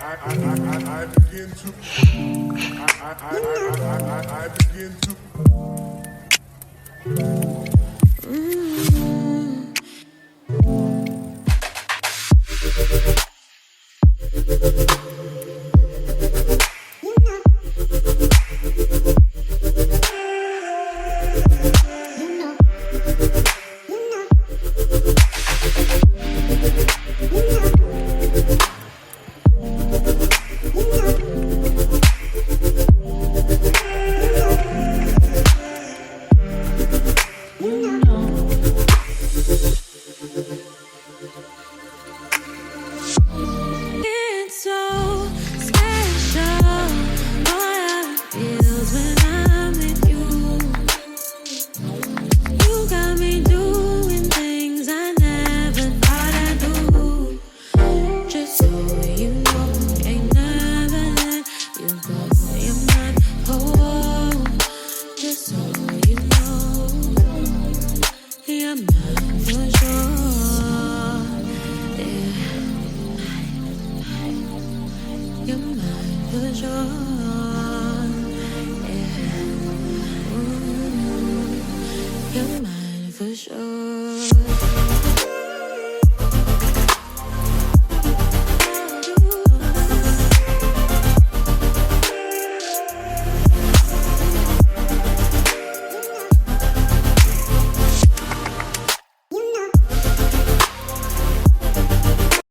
I begin to I begin It's so special, boy, how it feels when I'm with you. You got me doing things I never thought I'd do. Just so you know, ain't never let you go. You're my whole. Just so you know, you're mine for sure. Yeah. You're mine for sure.